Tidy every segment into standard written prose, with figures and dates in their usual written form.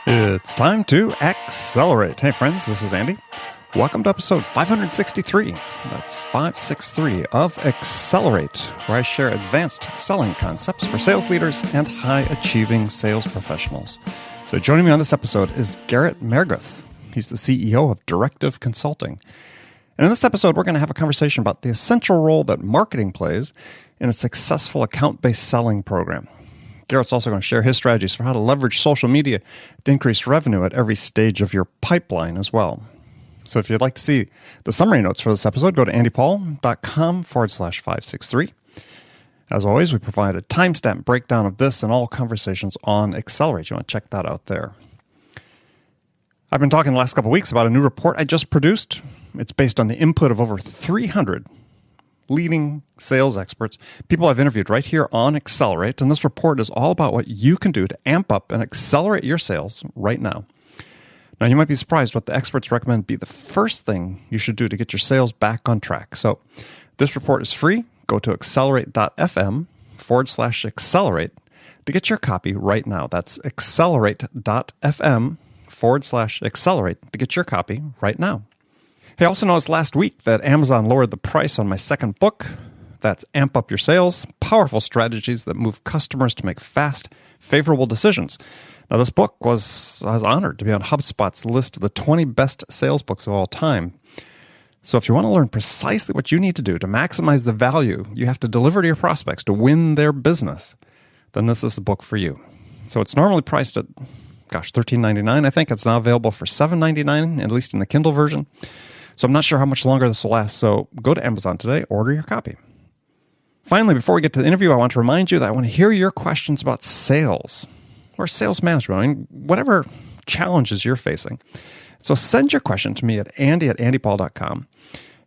It's time to accelerate. Hey friends, this is Andy. Welcome to episode 563. That's 563 of Accelerate, where I share advanced selling concepts for sales leaders and high-achieving sales professionals. So joining me on this episode is Garrett Mehrguth. He's the CEO of Directive Consulting. And in this episode, we're going to have a conversation about the essential role that marketing plays in a successful account-based selling program. Garrett's also going to share his strategies for how to leverage social media to increase revenue at every stage of your pipeline as well. So if you'd like to see the summary notes for this episode, go to andypaul.com/563. As always, we provide a timestamp breakdown of this and all conversations on Accelerate. You want to check that out there. I've been talking the last couple of weeks about a new report I just produced. It's based on the input of over 300 leading sales experts, people I've interviewed right here on Accelerate. And this report is all about what you can do to amp up and accelerate your sales right now. Now, you might be surprised what the experts recommend be the first thing you should do to get your sales back on track. So this report is free. Go to accelerate.fm/accelerate to get your copy right now. That's accelerate.fm/accelerate to get your copy right now. Hey, I also noticed last week that Amazon lowered the price on my second book. That's Amp Up Your Sales, Powerful Strategies That Move Customers to Make Fast, Favorable Decisions. Now, this book I was honored to be on HubSpot's list of the 20 best sales books of all time. So if you want to learn precisely what you need to do to maximize the value you have to deliver to your prospects to win their business, then this is the book for you. So it's normally priced at, $13.99. I think it's now available for $7.99, at least in the Kindle version. So I'm not sure how much longer this will last, so go to Amazon today, order your copy. Finally, before we get to the interview, I want to remind you that I want to hear your questions about sales or sales management, whatever challenges you're facing. So send your question to me at andy@andypaul.com,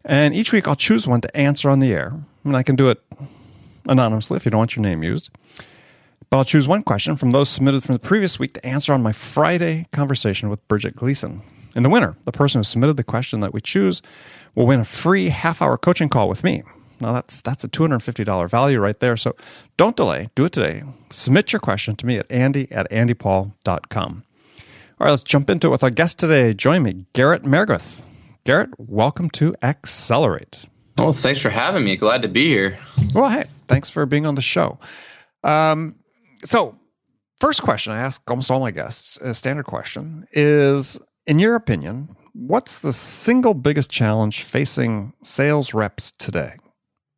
and each week I'll choose one to answer on the air. And I can do it anonymously if you don't want your name used. But I'll choose one question from those submitted from the previous week to answer on my Friday conversation with Bridget Gleason. And the winner, the person who submitted the question that we choose, will win a free half-hour coaching call with me. Now, that's a $250 value right there. So don't delay. Do it today. Submit your question to me at andy@andypaul.com. All right, let's jump into it with our guest today. Join me, Garrett Mehrguth. Garrett, welcome to Accelerate. Oh, thanks for having me. Glad to be here. Well, hey, thanks for being on the show. So first question I ask almost all my guests, a standard question, is, in your opinion, what's the single biggest challenge facing sales reps today?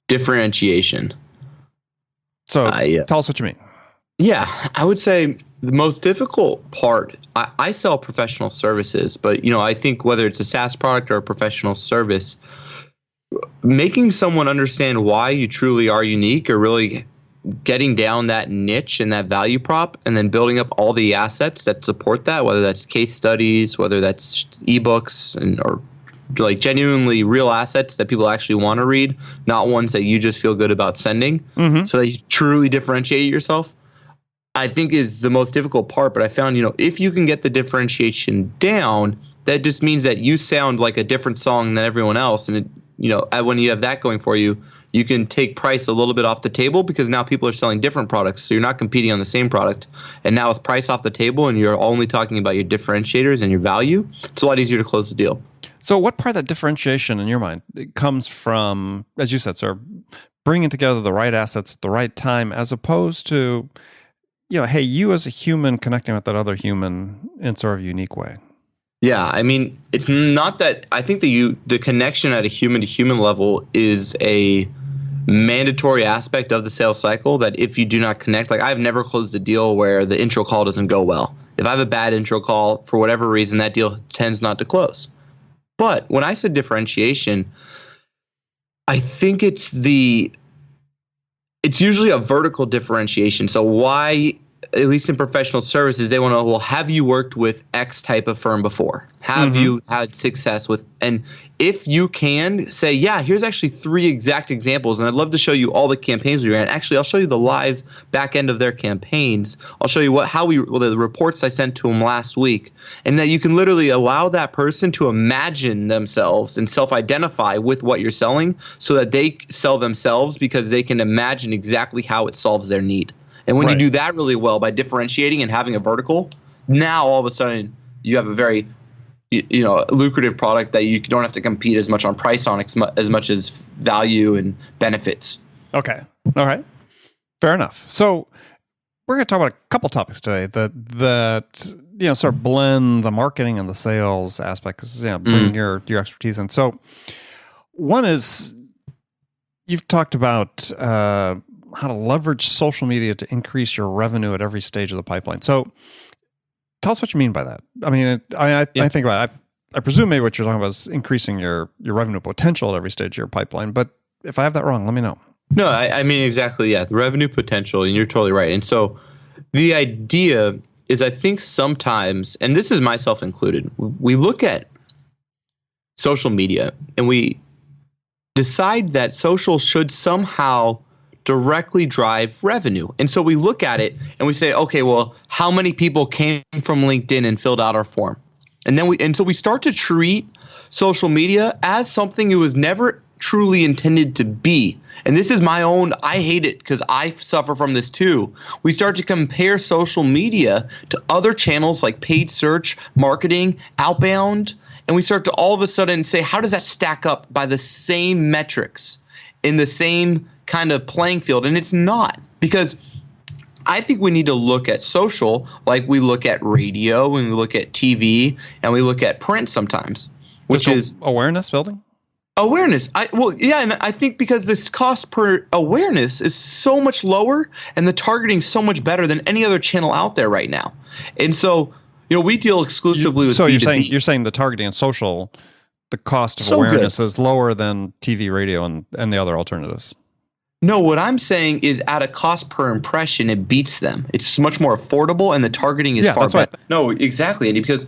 Differentiation. So tell us what you mean. Yeah, I would say the most difficult part, I sell professional services, but I think whether it's a SaaS product or a professional service, making someone understand why you truly are unique, or really getting down that niche and that value prop, and then building up all the assets that support that, whether that's case studies, whether that's ebooks, or like genuinely real assets that people actually want to read, not ones that you just feel good about sending, so that you truly differentiate yourself, I think is the most difficult part. But I found, if you can get the differentiation down, that just means that you sound like a different song than everyone else. And when you have that going for you, you can take price a little bit off the table, because now people are selling different products. So you're not competing on the same product. And now with price off the table and you're only talking about your differentiators and your value, it's a lot easier to close the deal. So what part of that differentiation in your mind comes from, as you said, sir, bringing together the right assets at the right time, as opposed to, hey, you as a human connecting with that other human in sort of a unique way? Yeah, it's not that. I think the connection at a human-to-human level is a mandatory aspect of the sales cycle, that if you do not connect, like I've never closed a deal where the intro call doesn't go well. If I have a bad intro call, for whatever reason, that deal tends not to close. But when I said differentiation, I think it's usually a vertical differentiation. So why, at least in professional services, they want to know, well, have you worked with X type of firm before? Have you had success with, and if you can say, yeah, here's actually 3 exact examples, and I'd love to show you all the campaigns we ran. Actually, I'll show you the live back end of their campaigns. I'll show you the reports I sent to them last week, and that you can literally allow that person to imagine themselves and self-identify with what you're selling, so that they sell themselves because they can imagine exactly how it solves their need. And when you Right. do that really well by differentiating and having a vertical, now all of a sudden you have a very lucrative product that you don't have to compete as much on price on as much as value and benefits. Okay. All right. Fair enough. So we're going to talk about a couple topics today that sort of blend the marketing and the sales aspect, because bring your expertise in. So one is, you've talked about how to leverage social media to increase your revenue at every stage of the pipeline. So tell us what you mean by that. I mean, I think about it. I presume maybe what you're talking about is increasing your revenue potential at every stage of your pipeline. But if I have that wrong, let me know. No, I mean, exactly. Yeah. The revenue potential. And you're totally right. And so the idea is, I think sometimes, and this is myself included, we look at social media and we decide that social should somehow directly drive revenue. And so we look at it and we say, okay, well, how many people came from LinkedIn and filled out our form? And so we start to treat social media as something it was never truly intended to be. And this is my own, I hate it because I suffer from this too. We start to compare social media to other channels like paid search, marketing, outbound, and we start to all of a sudden say, how does that stack up by the same metrics in the same kind of playing field? And it's not, because I think we need to look at social like we look at radio and we look at TV and we look at print sometimes, which is awareness building. Awareness. And I think because this cost per awareness is so much lower and the targeting so much better than any other channel out there right now. And so, we deal exclusively with B2B. So you're saying the targeting and social, the cost of awareness is lower than TV, radio, and the other alternatives. No, what I'm saying is at a cost per impression, it beats them. It's much more affordable and the targeting is far better. No, exactly, Andy, because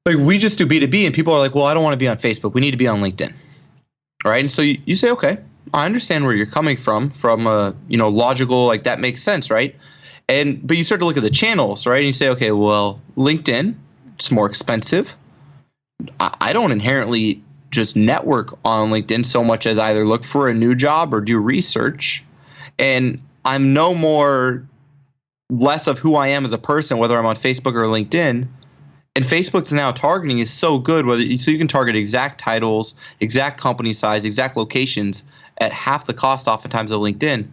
we just do B2B and people are like, well, I don't want to be on Facebook. We need to be on LinkedIn. All right. And so you say, okay, I understand where you're coming from logical, like that makes sense. Right. But you start to look at the channels, right? And you say, okay, well, LinkedIn, it's more expensive. I don't inherently just network on LinkedIn so much as either look for a new job or do research. And I'm no more less of who I am as a person, whether I'm on Facebook or LinkedIn. And Facebook's now targeting is so good, so you can target exact titles, exact company size, exact locations at half the cost oftentimes of LinkedIn.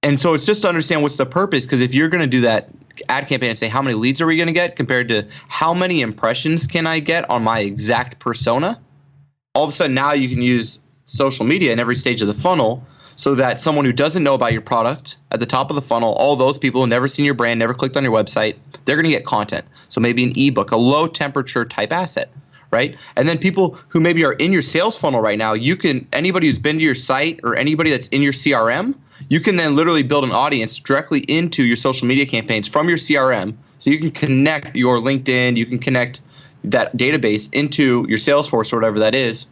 And so it's just to understand what's the purpose, because if you're going to do that ad campaign and say how many leads are we going to get compared to how many impressions can I get on my exact persona, all of a sudden now you can use social media in every stage of the funnel so that someone who doesn't know about your product at the top of the funnel, all those people who never seen your brand, never clicked on your website, they're going to get content. So maybe an ebook, a low temperature type asset, right? And then people who maybe are in your sales funnel right now, anybody who's been to your site or anybody that's in your CRM, you can then literally build an audience directly into your social media campaigns from your CRM. So you can connect your LinkedIn, you can connect that database into your Salesforce or whatever that is.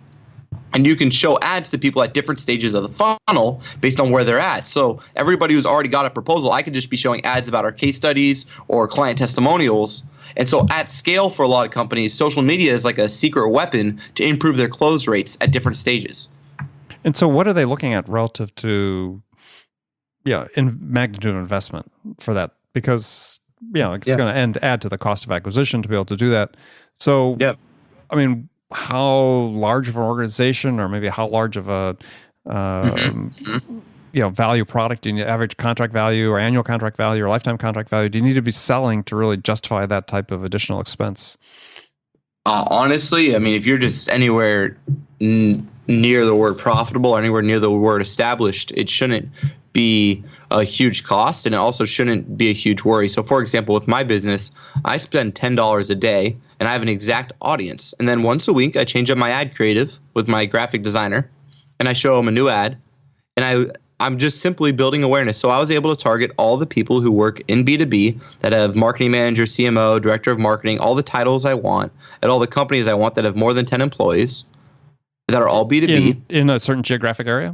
And you can show ads to people at different stages of the funnel based on where they're at. So everybody who's already got a proposal, I could just be showing ads about our case studies or client testimonials. And so at scale for a lot of companies, social media is like a secret weapon to improve their close rates at different stages. And so what are they looking at relative to, in magnitude of investment for that? Because, it's going to add to the cost of acquisition to be able to do that. So, I mean, how large of an organization, or maybe how large of a value product do you need? Average contract value or annual contract value or lifetime contract value do you need to be selling to really justify that type of additional expense? Honestly, I mean, if you're just anywhere near the word profitable or anywhere near the word established, it shouldn't be a huge cost, and it also shouldn't be a huge worry. So for example, with my business, I spend $10 a day and I have an exact audience. And then once a week, I change up my ad creative with my graphic designer and I show them a new ad. And I'm just simply building awareness. So I was able to target all the people who work in B2B that have marketing manager, CMO, director of marketing, all the titles I want at all the companies I want that have more than 10 employees that are all B2B. In a certain geographic area?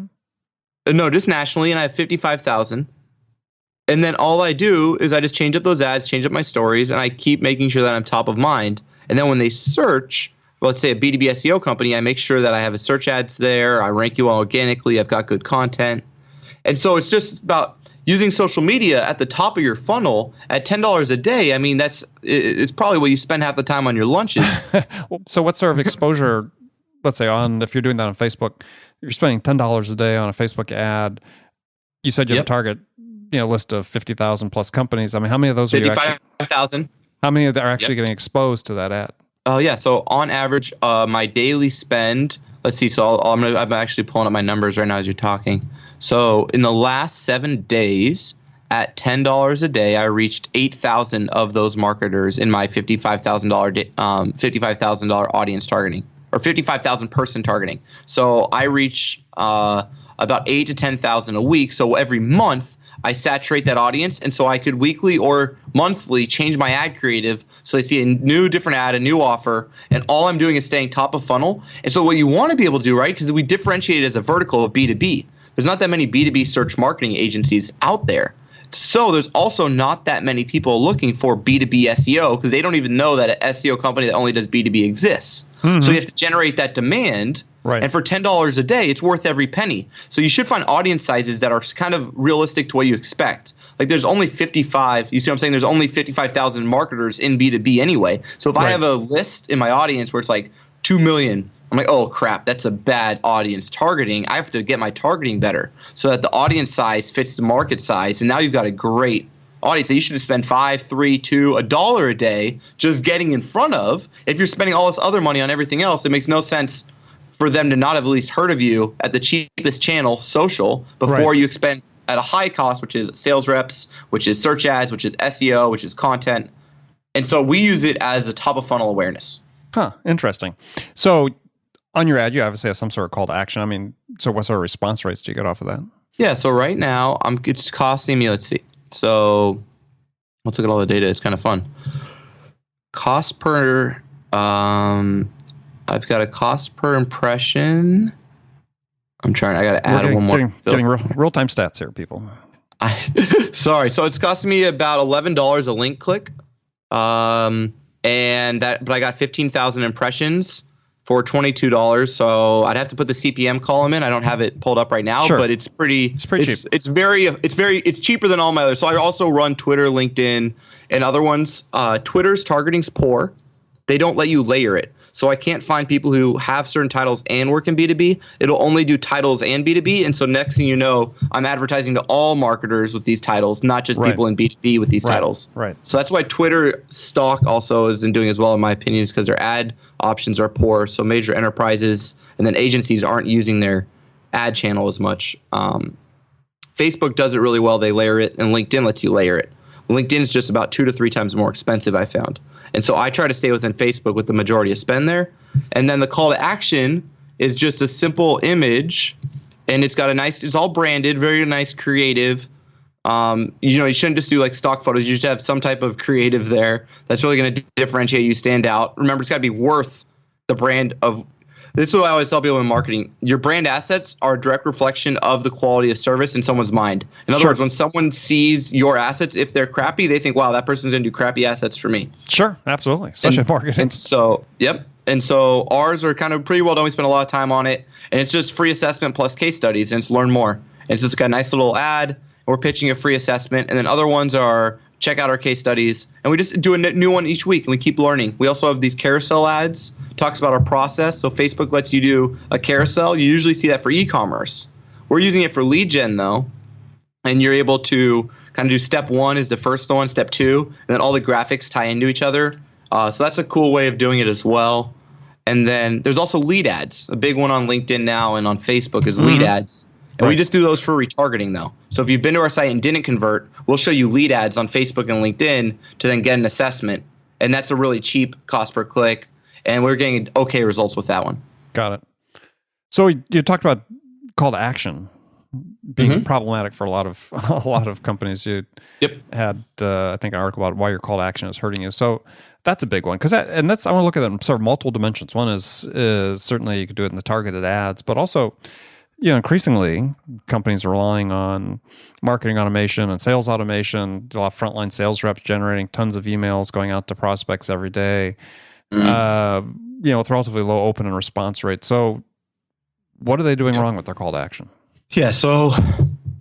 No, just nationally. And I have 55,000. And then all I do is I just change up those ads, change up my stories, and I keep making sure that I'm top of mind. And then when they search, let's say a B2B SEO company, I make sure that I have a search ads there. I rank you all organically. I've got good content. And so it's just about using social media at the top of your funnel at $10 a day. I mean, it's probably what you spend half the time on your lunches. So what sort of exposure, let's say if you're doing that on Facebook, you're spending $10 a day on a Facebook ad. You said you have a target, list of 50,000 plus companies. I mean, how many of those are you actually? 55,000. How many are actually getting exposed to that ad? Oh yeah. So on average, my daily spend. Let's see. So I'm actually pulling up my numbers right now as you're talking. So in the last 7 days, at $10 a day, I reached 8,000 of those marketers in my $55,000 audience targeting, or 55,000 person targeting. So I reach about 8 to 10,000 a week. So every month I saturate that audience, and so I could weekly or monthly change my ad creative so they see a new different ad, a new offer, and all I'm doing is staying top of funnel. And so what you want to be able to do, right, because we differentiate as a vertical of B2B. There's not that many B2B search marketing agencies out there. So there's also not that many people looking for B2B SEO because they don't even know that an SEO company that only does B2B exists. Mm-hmm. So you have to generate that demand. Right. And for $10 a day, it's worth every penny. So you should find audience sizes that are kind of realistic to what you expect. Like there's only 55, you see what I'm saying? There's only 55,000 marketers in B2B anyway. So if I have a list in my audience where it's like 2 million, I'm like, oh crap, that's a bad audience targeting. I have to get my targeting better so that the audience size fits the market size. And now you've got a great audience that you should spend $5, $3, $2, $1 a day just getting in front of. If you're spending all this other money on everything else, it makes no sense for them to not have at least heard of you at the cheapest channel, social, before you expend at a high cost, which is sales reps, which is search ads, which is SEO, which is content. And so we use it as a top of funnel awareness. Huh, interesting. So on your ad, you obviously have some sort of call to action. I mean, so what sort of response rates do you get off of that? Yeah, so right now it's costing me, let's see. So let's look at all the data. It's kind of fun. Cost per, I've got a cost per impression. I got to add one more. Getting real-time stats here, people. Sorry. So it's costing me about $11 a link click. But I got 15,000 impressions for $22. So I'd have to put the CPM column in. I don't have it pulled up right now, but it's pretty cheap. It's cheaper than all my others. So I also run Twitter, LinkedIn, and other ones. Twitter's targeting's poor. They don't let you layer it. So I can't find people who have certain titles and work in B2B. It'll only do titles and B2B. And so next thing you know, I'm advertising to all marketers with these titles, not just people in B2B with these titles. Right. So that's why Twitter stock also isn't doing as well, in my opinion, is because their ad options are poor. So major enterprises and then agencies aren't using their ad channel as much. Facebook does it really well. They layer it, and LinkedIn lets you layer it. LinkedIn is just about 2 to 3 times more expensive, I found. And so I try to stay within Facebook with the majority of spend there. And then the call to action is just a simple image, and it's all branded, very nice creative. You shouldn't just do like stock photos. You should have some type of creative there that's really going to differentiate you, stand out. Remember, it's got to be worth the brand of. This is what I always tell people in marketing. Your brand assets are a direct reflection of the quality of service in someone's mind. In other words, when someone sees your assets, if they're crappy, they think, wow, that person's going to do crappy assets for me. Sure, absolutely. Especially in marketing. And so, And so ours are kind of pretty well done. We spend a lot of time on it. And it's just free assessment plus case studies, and it's learn more. And it's just got a nice little ad. And we're pitching a free assessment. And then other ones are check out our case studies. And we just do a new one each week, and we keep learning. We also have these carousel ads. Talks about our process. So Facebook lets you do a carousel. You usually see that for e-commerce. We're using it for lead gen though. And you're able to kind of do step 1 is the first one, step 2, and then all the graphics tie into each other. So that's a cool way of doing it as well. And then there's also lead ads. A big one on LinkedIn now and on Facebook is lead ads. And we just do those for retargeting though. So if you've been to our site and didn't convert, we'll show you lead ads on Facebook and LinkedIn to then get an assessment. And that's a really cheap cost per click. And we're getting okay results with that one. Got it. So you talked about call to action being problematic for a lot of companies. You had I think an article about why your call to action is hurting you. So that's a big one because I want to look at it in sort of multiple dimensions. One is certainly you could do it in the targeted ads, but also increasingly companies are relying on marketing automation and sales automation. A lot of frontline sales reps generating tons of emails going out to prospects every day. With relatively low open and response rate. So what are they doing wrong with their call to action? Yeah. So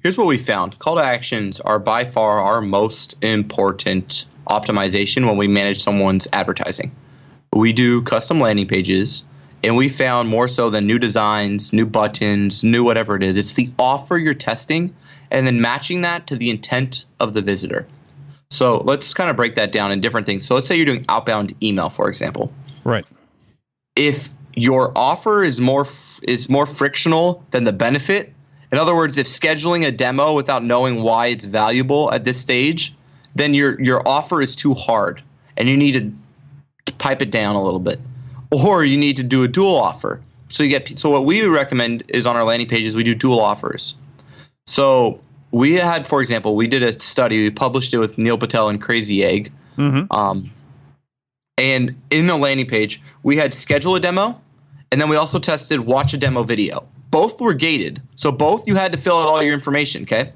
here's what we found. Call to actions are by far our most important optimization when we manage someone's advertising. We do custom landing pages, and we found more so than new designs, new buttons, new whatever it is. It's the offer you're testing and then matching that to the intent of the visitor. So let's kind of break that down in different things. So let's say you're doing outbound email, for example. Right. If your offer is more frictional than the benefit, in other words, if scheduling a demo without knowing why it's valuable at this stage, then your offer is too hard and you need to pipe it down a little bit. Or you need to do a dual offer. So what we recommend is on our landing pages, we do dual offers. So we had, for example, we did a study, we published it with Neil Patel and Crazy Egg. Mm-hmm. And in the landing page, we had schedule a demo, and then we also tested watch a demo video. Both were gated. So both you had to fill out all your information, okay?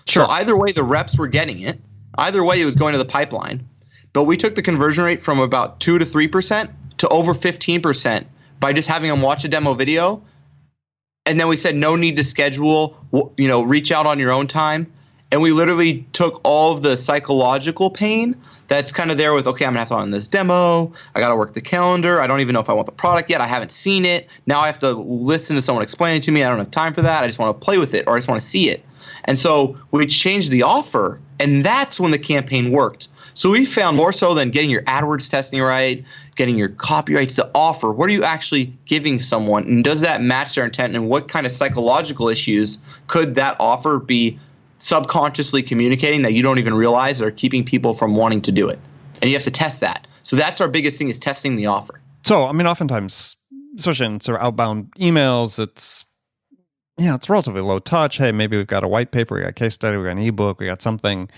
Sure. So either way, the reps were getting it. Either way, it was going to the pipeline. But we took the conversion rate from about 2 to 3% to over 15% by just having them watch a demo video. And then we said no need to schedule, reach out on your own time. And we literally took all of the psychological pain that's kind of there with, okay, I'm going to have to run this demo. I got to work the calendar. I don't even know if I want the product yet. I haven't seen it. Now I have to listen to someone explain it to me. I don't have time for that. I just want to play with it, or I just want to see it. And so we changed the offer, and that's when the campaign worked. So we found more so than getting your AdWords testing right, getting your copyright to offer. What are you actually giving someone, and does that match their intent, and what kind of psychological issues could that offer be subconsciously communicating that you don't even realize are keeping people from wanting to do it? And you have to test that. So that's our biggest thing, is testing the offer. So, I mean, oftentimes, especially in sort of outbound emails, it's relatively low touch. Hey, maybe we've got a white paper, we got a case study, we got an ebook, we got something,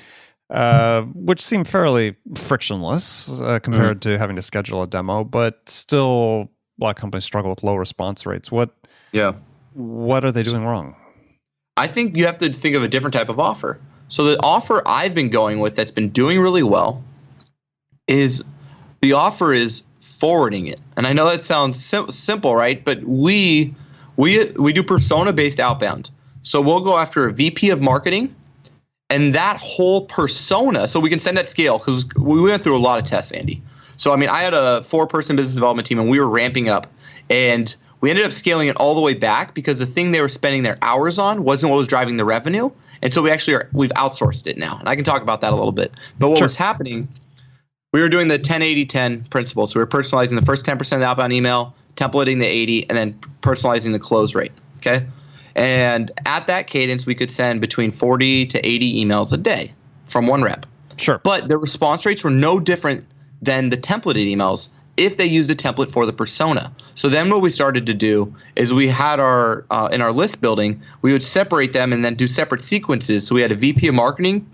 which seem fairly frictionless compared to having to schedule a demo, but still a lot of companies struggle with low response rates. What are they doing wrong? I think you have to think of a different type of offer. So the offer I've been going with that's been doing really well is the offer is forwarding it. And I know that sounds simple, right? But we do persona-based outbound. So we'll go after a VP of marketing, and that whole persona, so we can send at scale, because we went through a lot of tests, Andy. So, I mean, I had a 4-person business development team, and we were ramping up. And we ended up scaling it all the way back because the thing they were spending their hours on wasn't what was driving the revenue. And so we've outsourced it now. And I can talk about that a little bit. But what was happening, we were doing the 10-80-10 principle. So we were personalizing the first 10% of the outbound email, templating the 80, and then personalizing the close rate. Okay. And at that cadence, we could send between 40 to 80 emails a day from one rep. Sure. But the response rates were no different than the templated emails if they used a template for the persona. So then what we started to do is we had our in our list building, we would separate them and then do separate sequences. So we had a VP of marketing,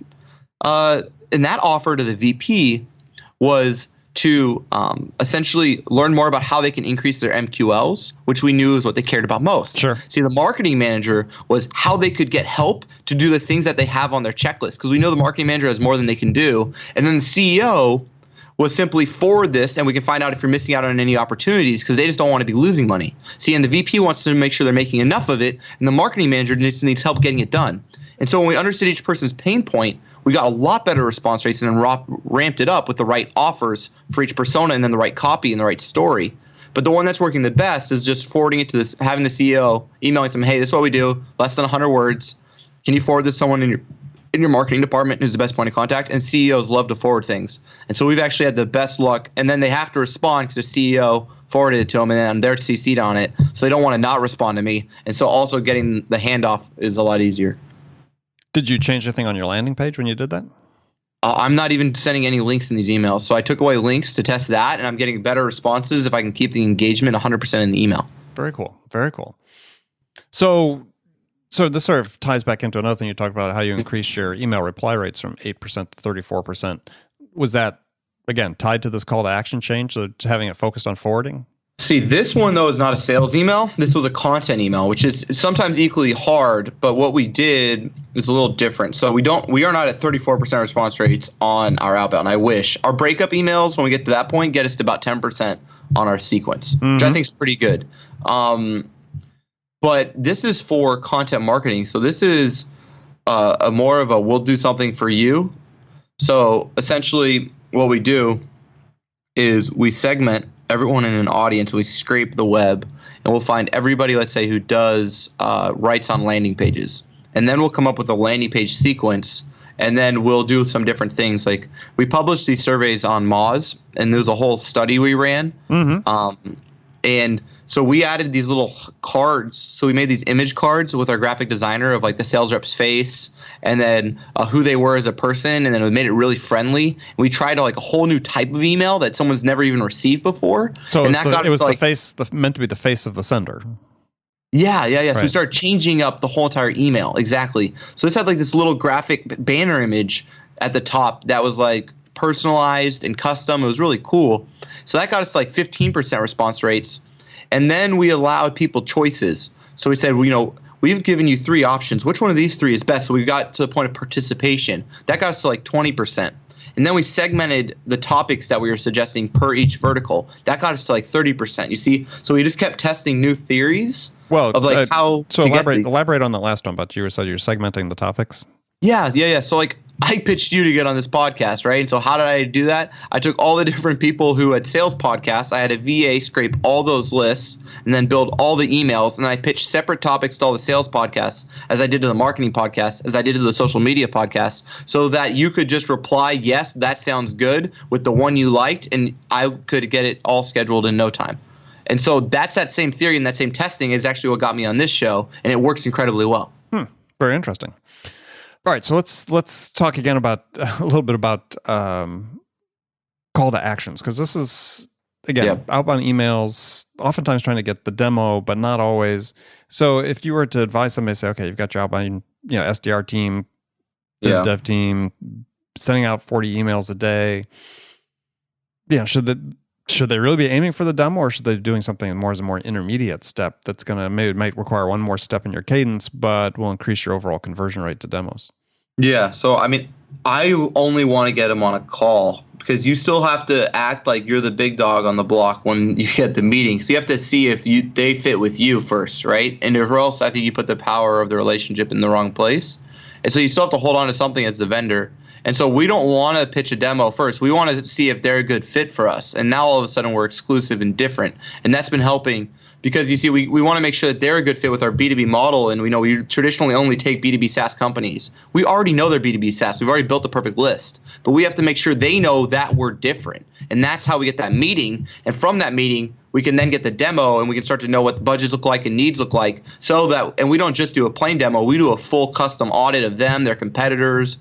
and that offer to the VP was to essentially learn more about how they can increase their MQLs, which we knew is what they cared about most. Sure. See, the marketing manager was how they could get help to do the things that they have on their checklist, because we know the marketing manager has more than they can do. And then the CEO was simply forward this, and we can find out if you're missing out on any opportunities, because they just don't want to be losing money. See, and the VP wants to make sure they're making enough of it, and the marketing manager needs help getting it done. And so when we understood each person's pain point, we got a lot better response rates and then ramped it up with the right offers for each persona and then the right copy and the right story. But the one that's working the best is just forwarding it to this, having the CEO emailing them, hey, this is what we do, less than 100 words. Can you forward this to someone in your marketing department who's the best point of contact? And CEOs love to forward things. And so we've actually had the best luck. And then they have to respond because the CEO forwarded it to them, and then they're CC'd on it. So they don't want to not respond to me. And so also getting the handoff is a lot easier. Did you change anything on your landing page when you did that? I'm not even sending any links in these emails. So I took away links to test that, and I'm getting better responses if I can keep the engagement 100% in the email. Very cool. Very cool. So this sort of ties back into another thing you talked about, how you increased your email reply rates from 8% to 34%. Was that, again, tied to this call to action change, so having it focused on forwarding? See, this one, though, is not a sales email. This was a content email, which is sometimes equally hard. But what we did is a little different. So we are not at 34% response rates on our outbound. I wish. Our breakup emails, when we get to that point, get us to about 10% on our sequence, which I think is pretty good. But this is for content marketing. So this is a more of a we'll do something for you. So essentially what we do is we segment everyone in an audience. We scrape the web and we'll find everybody, let's say, who does writes on landing pages. And then we'll come up with a landing page sequence. And then we'll do some different things. Like we published these surveys on Moz, and there was a whole study we ran. And so we added these little cards. So we made these image cards with our graphic designer of like the sales rep's face and then who they were as a person. And then we made it really friendly. And we tried like a whole new type of email that someone's never even received before. So and it was the face, meant to be the face of the sender. Yeah. Right. So we started changing up the whole entire email. Exactly. So this had like this little graphic banner image at the top that was like personalized and custom. It was really cool. So that got us to like 15% response rates. And then we allowed people choices. So we said, we've given you 3 options. Which one of these 3 is best? So we got to the point of participation. That got us to like 20%. And then we segmented the topics that we were suggesting per each vertical. That got us to like 30%. You see? So we just kept testing new theories. Well, of like how so elaborate on that last one, but you said you're segmenting the topics. Yeah. So like I pitched you to get on this podcast, right? And so how did I do that? I took all the different people who had sales podcasts. I had a VA scrape all those lists and then build all the emails. And I pitched separate topics to all the sales podcasts as I did to the marketing podcast, as I did to the social media podcasts, so that you could just reply, yes, that sounds good with the one you liked. And I could get it all scheduled in no time. And so that's that same theory and that same testing is actually what got me on this show, and it works incredibly well. Very interesting. All right, so let's talk again about a little bit about call to actions, because this is again outbound emails, oftentimes trying to get the demo, but not always. So if you were to advise somebody, say, okay, you've got your outbound, SDR team, biz dev team, sending out 40 emails a day. Should they really be aiming for the demo, or should they be doing something more as a more intermediate step that's going to might require one more step in your cadence, but will increase your overall conversion rate to demos? Yeah. So, I mean, I only want to get them on a call because you still have to act like you're the big dog on the block when you get the meeting. So you have to see if they fit with you first, right? And or else I think you put the power of the relationship in the wrong place. And so you still have to hold on to something as the vendor. And so we don't want to pitch a demo first. We want to see if they're a good fit for us. And now all of a sudden we're exclusive and different. And that's been helping because, you see, we want to make sure that they're a good fit with our B2B model. And we know we traditionally only take B2B SaaS companies. We already know they're B2B SaaS. We've already built the perfect list. But we have to make sure they know that we're different. And that's how we get that meeting. And from that meeting, we can then get the demo and we can start to know what budgets look like and needs look like. And we don't just do a plain demo. We do a full custom audit of them, their competitors,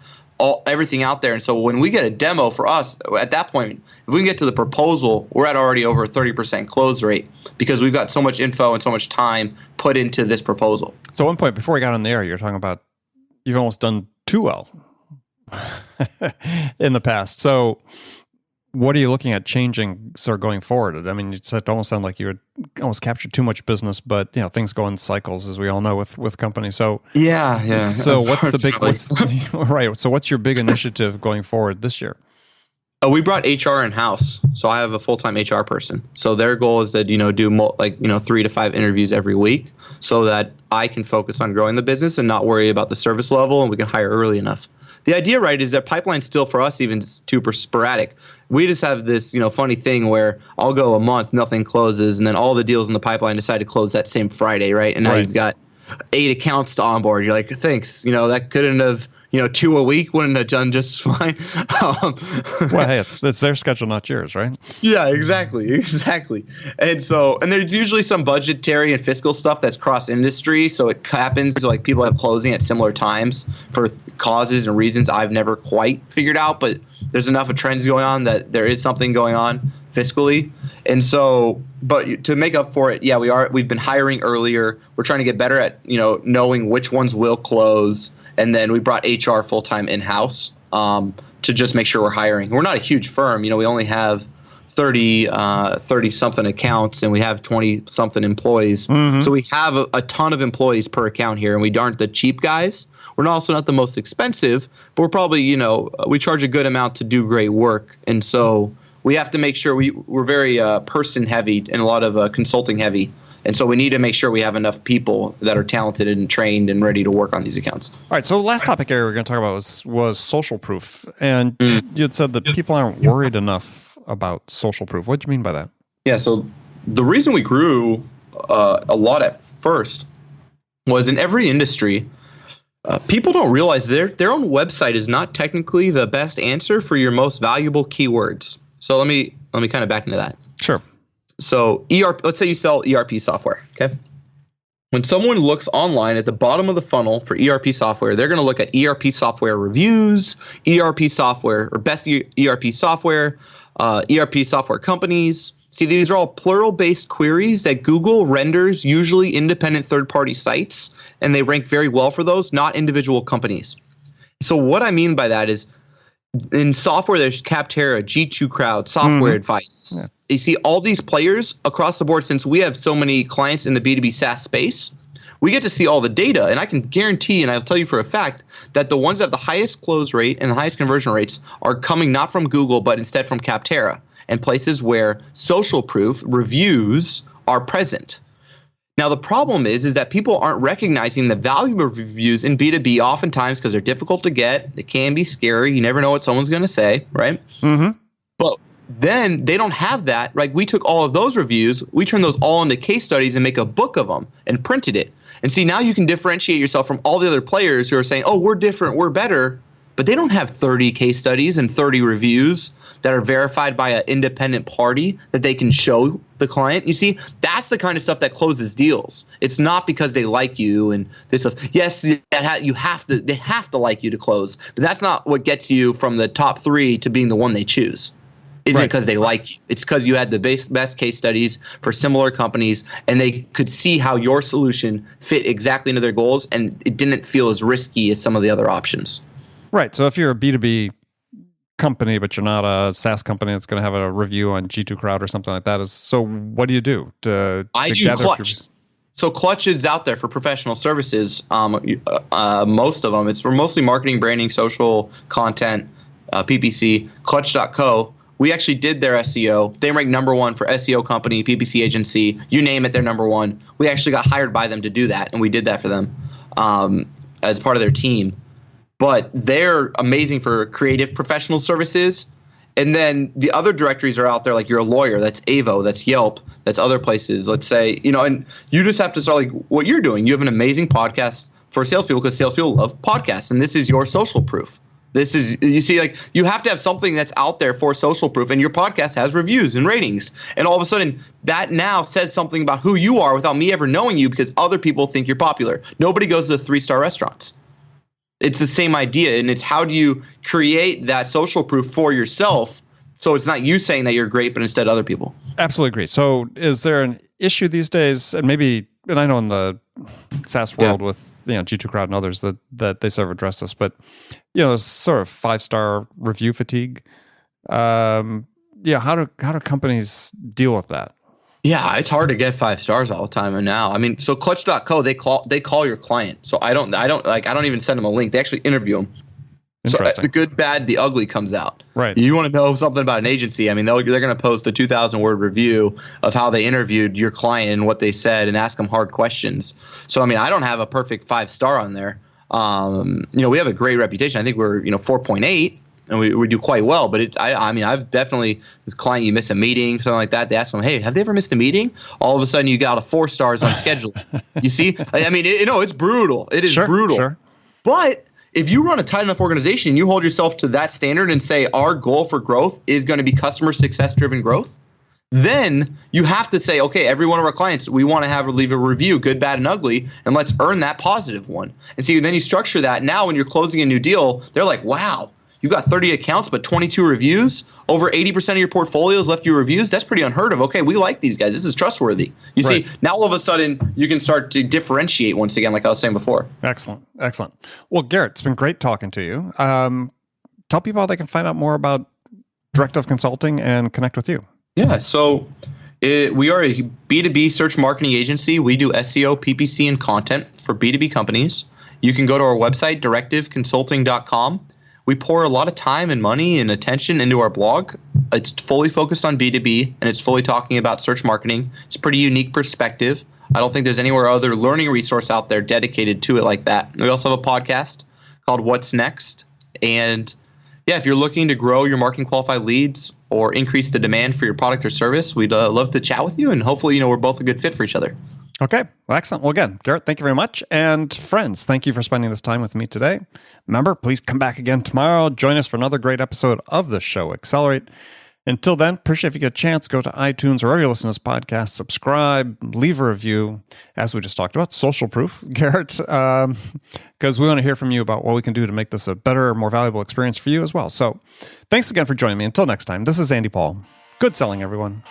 everything out there. And so when we get a demo for us, at that point, if we can get to the proposal, we're at already over a 30% close rate because we've got so much info and so much time put into this proposal. So at one point before we got on the air, you're talking about you've almost done too well in the past. So what are you looking at changing going forward? I mean, it almost sounded like you had almost captured too much business, but things go in cycles, as we all know with companies. So yeah. So what's the big? Right. So what's your big initiative going forward this year? We brought HR in house, so I have a full-time HR person. So their goal is to do 3 to 5 interviews every week, so that I can focus on growing the business and not worry about the service level, and we can hire early enough. The idea, right, is that pipeline's still for us even too sporadic. We just have this, funny thing where I'll go a month, nothing closes, and then all the deals in the pipeline decide to close that same Friday, right? And now you've got 8 accounts to onboard. You're like, thanks, that couldn't have, 2 a week wouldn't have done just fine. Well, hey, it's their schedule, not yours, right? Yeah, exactly. And there's usually some budgetary and fiscal stuff that's cross-industry, so it happens like people have closing at similar times for causes and reasons I've never quite figured out, but there's enough of trends going on that there is something going on fiscally. And so, but to make up for it, we've been hiring earlier. We're trying to get better at, knowing which ones will close. And then we brought HR full-time in-house to just make sure we're hiring. We're not a huge firm. We only have 30-something accounts, and we have 20-something employees. Mm-hmm. So we have a ton of employees per account here, and we aren't the cheap guys. We're also not the most expensive, but we're probably, we charge a good amount to do great work. And so we have to make sure we're very person-heavy and a lot of consulting-heavy. And so we need to make sure we have enough people that are talented and trained and ready to work on these accounts. All right. So the last topic area we're going to talk about was social proof. And you had said that people aren't worried enough about social proof. What do you mean by that? Yeah. So the reason we grew a lot at first was in every industry, people don't realize their own website is not technically the best answer for your most valuable keywords. So let me kind of back into that. Sure. So let's say you sell ERP software, okay? When someone looks online at the bottom of the funnel for ERP software, they're going to look at ERP software reviews, ERP software or best ERP software, ERP software companies. See, these are all plural-based queries that Google renders usually independent third-party sites, and they rank very well for those, not individual companies. So what I mean by that is in software, there's Capterra, G2 Crowd, Software Advice. Yeah. You see all these players across the board. Since we have so many clients in the B2B SaaS space, we get to see all the data. And I can guarantee, and I'll tell you for a fact, that the ones that have the highest close rate and the highest conversion rates are coming not from Google, but instead from Capterra and places where social proof reviews are present. Now, the problem is that people aren't recognizing the value of reviews in B2B oftentimes because they're difficult to get. It can be scary. You never know what someone's going to say, right? Mm-hmm. But then they don't have that. Right? We took all of those reviews, we turned those all into case studies and make a book of them and printed it. And see, now you can differentiate yourself from all the other players who are saying, oh, we're different, we're better. But they don't have 30 case studies and 30 reviews that are verified by an independent party that they can show the client. You see, that's the kind of stuff that closes deals. It's not because they like you and this stuff. Yes, they have to like you to close, but that's not what gets you from the top 3 to being the one they choose. Isn't because they like you. It's because you had the best case studies for similar companies and they could see how your solution fit exactly into their goals and it didn't feel as risky as some of the other options. Right. So if you're a B2B company, but you're not a SaaS company that's going to have a review on G2 Crowd or something like that, so what do you do I do Clutch. So Clutch is out there for professional services. Most of them. We're mostly marketing, branding, social content, PPC. Clutch.co. We actually did their SEO. They ranked number 1 for SEO company, PPC agency. You name it, they're number 1. We actually got hired by them to do that, and we did that for them as part of their team. But they're amazing for creative professional services. And then the other directories are out there, like you're a lawyer, that's Avo, that's Yelp, that's other places. Let's say, and you just have to start like what you're doing. You have an amazing podcast for salespeople because salespeople love podcasts. And this is your social proof. This is, you see, like you have to have something that's out there for social proof. And your podcast has reviews and ratings. And all of a sudden that now says something about who you are without me ever knowing you because other people think you're popular. Nobody goes to the 3-star restaurants. It's the same idea, and it's how do you create that social proof for yourself so it's not you saying that you're great, but instead other people. Absolutely agree. So is there an issue these days, and I know in the SaaS world with G2 Crowd and others that they sort of address this, but there's sort of 5-star review fatigue. How do companies deal with that? Yeah, it's hard to get 5 stars all the time. And now, so Clutch.co, they call your client. So I don't even send them a link. They actually interview them. So the good, bad, the ugly comes out. Right. You want to know something about an agency? They're going to post a 2,000-word review of how they interviewed your client and what they said and ask them hard questions. So I don't have a perfect 5-star on there. We have a great reputation. I think we're 4.8. And we do quite well, but I've definitely, this client, you miss a meeting, something like that. They ask them, hey, have they ever missed a meeting? All of a sudden you got a 4 stars on schedule. You see? It's brutal. It is brutal. Sure. But if you run a tight enough organization, you hold yourself to that standard and say our goal for growth is going to be customer success driven growth, then you have to say, okay, every one of our clients, we want to leave a review, good, bad, and ugly, and let's earn that positive one. And see, then you structure that. Now when you're closing a new deal, they're like, wow, you got 30 accounts, but 22 reviews. Over 80% of your portfolios left you reviews. That's pretty unheard of. Okay, we like these guys. This is trustworthy. You see, now all of a sudden you can start to differentiate once again, like I was saying before. Excellent. Well, Garrett, it's been great talking to you. Tell people how they can find out more about Directive Consulting and connect with you. Yeah, so we are a B2B search marketing agency. We do SEO, PPC, and content for B2B companies. You can go to our website, directiveconsulting.com. We pour a lot of time and money and attention into our blog. It's fully focused on B2B, and it's fully talking about search marketing. It's a pretty unique perspective. I don't think there's anywhere other learning resource out there dedicated to it like that. We also have a podcast called What's Next. And yeah, if you're looking to grow your marketing qualified leads or increase the demand for your product or service, we'd love to chat with you. And hopefully, we're both a good fit for each other. Okay. Well, excellent. Well, again, Garrett, thank you very much. And friends, thank you for spending this time with me today. Remember, please come back again tomorrow. Join us for another great episode of the show, Accelerate. Until then, appreciate if you get a chance, go to iTunes or wherever you listen to this podcast, subscribe, leave a review, as we just talked about, social proof, Garrett, because we want to hear from you about what we can do to make this a better, more valuable experience for you as well. So thanks again for joining me. Until next time, this is Andy Paul. Good selling, everyone.